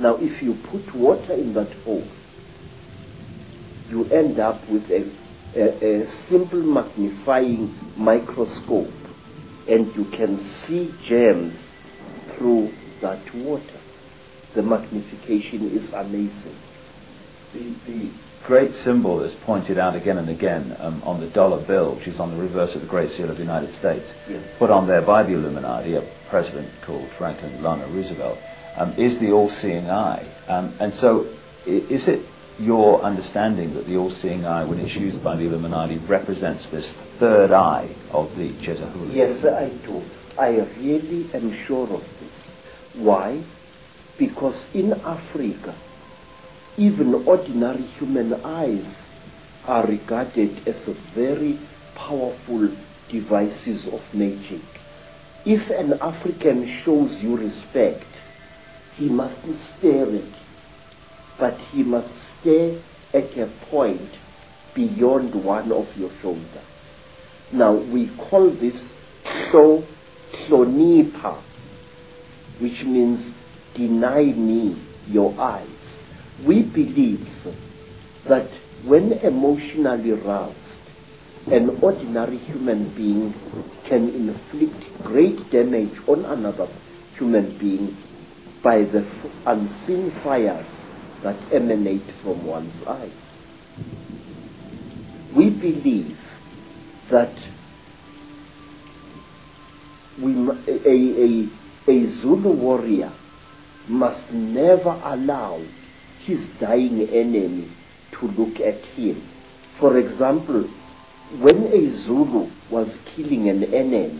Now, if you put water in that hole, you end up with a simple magnifying microscope, and you can see germs through that water. The magnification is amazing. The great symbol that's pointed out again and again on the dollar bill, which is on the reverse of the Great Seal of the United States, yes, put on there by the Illuminati, a president called Franklin Delano Roosevelt, is the all-seeing eye. And so is it your understanding that the all-seeing eye, when it's used by the Illuminati, represents this third eye of the Chetahuli? Yes, I do. I really am sure of this. Why? Because in Africa, even ordinary human eyes are regarded as very powerful devices of magic. If an African shows you respect, he mustn't stare at you, but he must stare at a point beyond one of your shoulders. Now, we call this hlonipa, which means deny me your eyes. We believe that when emotionally roused, an ordinary human being can inflict great damage on another human being by the unseen fires that emanate from one's eyes. We believe that a Zulu warrior must never allow his dying enemy to look at him. For example, when a Zulu was killing an enemy,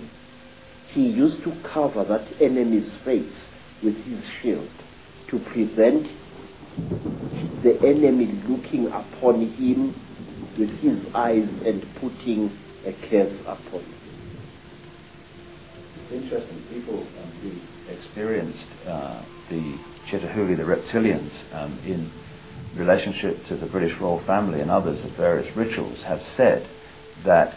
he used to cover that enemy's face with his shield to prevent the enemy looking upon him with his eyes and putting a curse upon him. Interesting. People who experienced the Chetahuli, the reptilians, in relationship to the British royal family and others of various rituals, have said that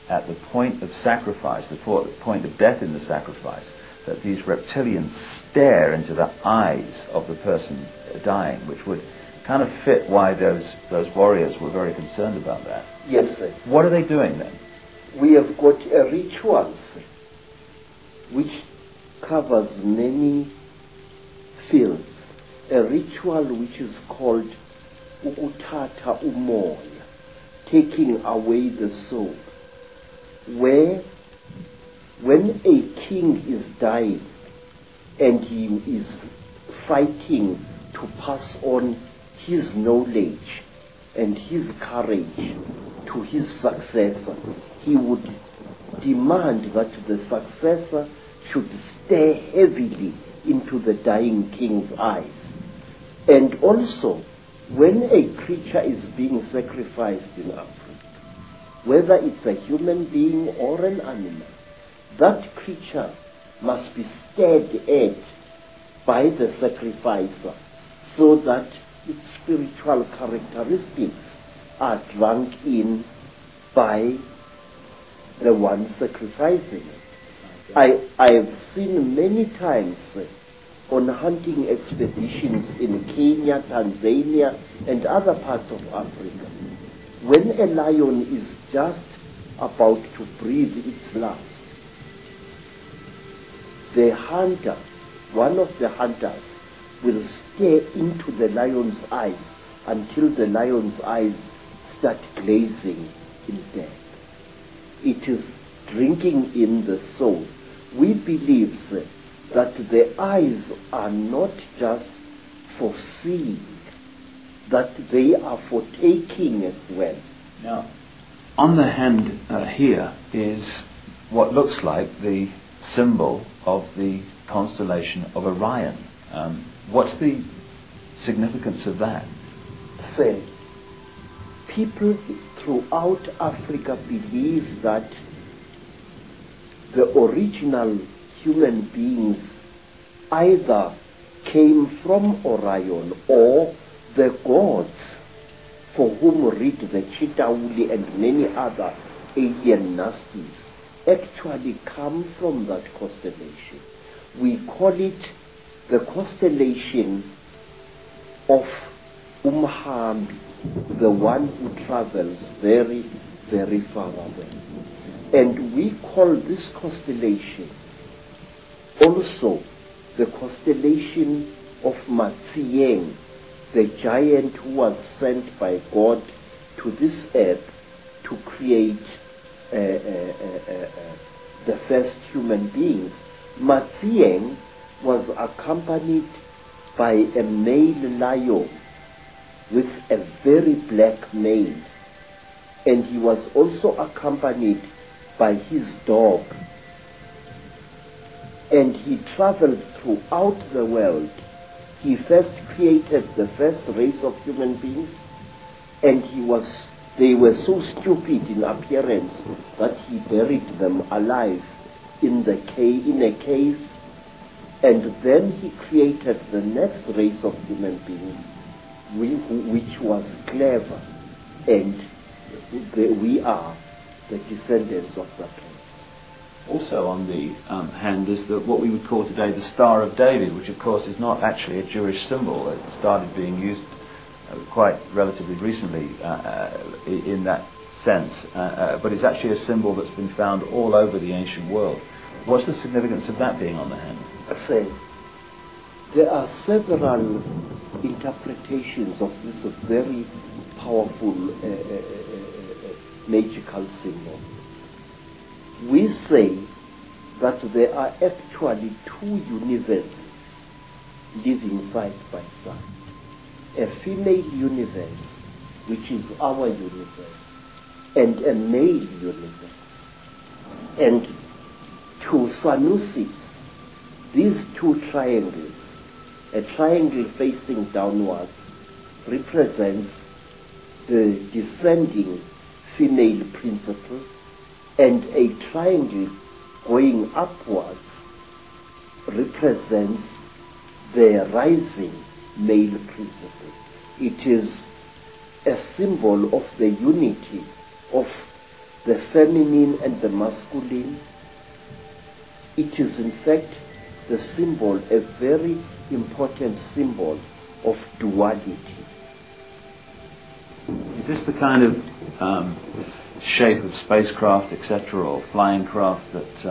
at the point of sacrifice, the point of death in the sacrifice, that these reptilians stare into the eyes of the person dying, which would kind of fit why those warriors were very concerned about that. Yes, sir. What are they doing then? We have got a ritual which covers many fields. A ritual which is called ukuthatha umoya, taking away the soul, where when a king is dying and he is fighting to pass on his knowledge and his courage to his successor, he would demand that the successor should stare heavily into the dying king's eyes. And also, when a creature is being sacrificed in Africa, whether it's a human being or an animal, that creature must be stared at by the sacrificer so that its spiritual characteristics are drunk in by the one sacrificing it. I have seen many times on hunting expeditions in Kenya, Tanzania, and other parts of Africa, when a lion is just about to breathe its last, the hunter, one of the hunters, will stare into the lion's eyes until the lion's eyes start glazing in death. It is drinking in the soul. We believe that the eyes are not just for seeing, that they are for taking as well. Now, on the hand here is what looks like the symbol of the constellation of Orion. What's the significance of that? Same. People throughout Africa believe that the original human beings either came from Orion or the gods for whom read the Chitauli and many other alien nasties actually come from that constellation. We call it the constellation of Umhambi, the one who travels very, very far away. And we call this constellation also the constellation of Matsieng, the giant who was sent by God to this earth to create the first human beings. Matsieng was accompanied by a male lion with a very black mane, and he was also accompanied by his dog. And he traveled throughout the world. He first created the first race of human beings, and they were so stupid in appearance that he buried them alive in a cave, and then he created the next race of human beings, which was clever, and we are the descendants of that. Also on the hand is what we would call today the Star of David, which of course is not actually a Jewish symbol. It started being used quite relatively recently in that sense, but it's actually a symbol that's been found all over the ancient world. What's the significance of that being on the hand? I say, there are several interpretations of this very powerful magical symbol. We say that there are actually two universes living side by side. A female universe, which is our universe, and a male universe. And to Sanusi, these two triangles, a triangle facing downwards, represents the descending female principle, and a triangle going upwards represents the rising male principle. It is a symbol of the unity of the feminine and the masculine. It is in fact the symbol, a very important symbol of duality. Is this the kind of shape of spacecraft, etc., or flying craft that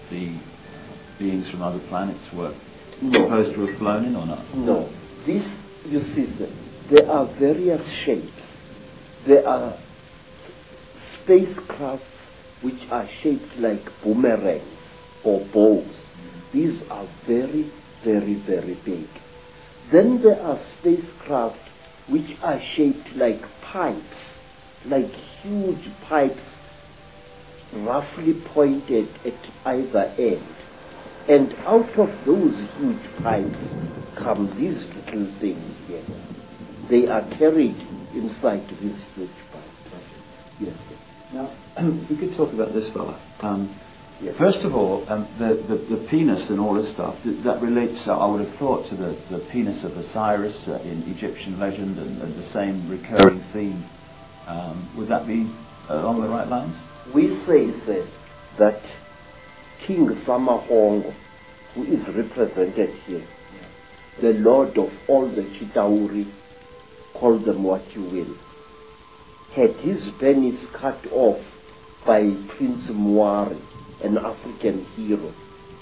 the beings from other planets were supposed to have flown in, or not? No. This, you see, there are various shapes. There are spacecrafts which are shaped like boomerangs or bows. These are very, very, very big. Then there are spacecraft which are shaped like pipes, like huge pipes roughly pointed at either end. And out of those huge pipes come these little things here. They are carried inside these huge pipes. Yes. Now, we could talk about this fella. Yes. First of all, the penis and all this stuff, that relates, I would have thought, to the penis of Osiris in Egyptian legend, and the same recurring theme. Would that be along the right lines? We say that King Samahongo, who is represented here, the lord of all the Chitauri, call them what you will, had his penis cut off by Prince Muari, an African hero,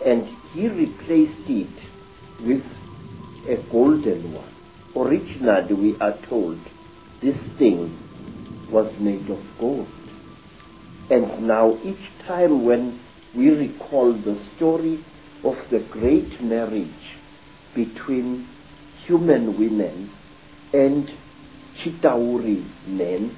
and he replaced it with a golden one. Originally, we are told, this thing was made of gold. And now each time when we recall the story of the great marriage between human women and Chitauri men,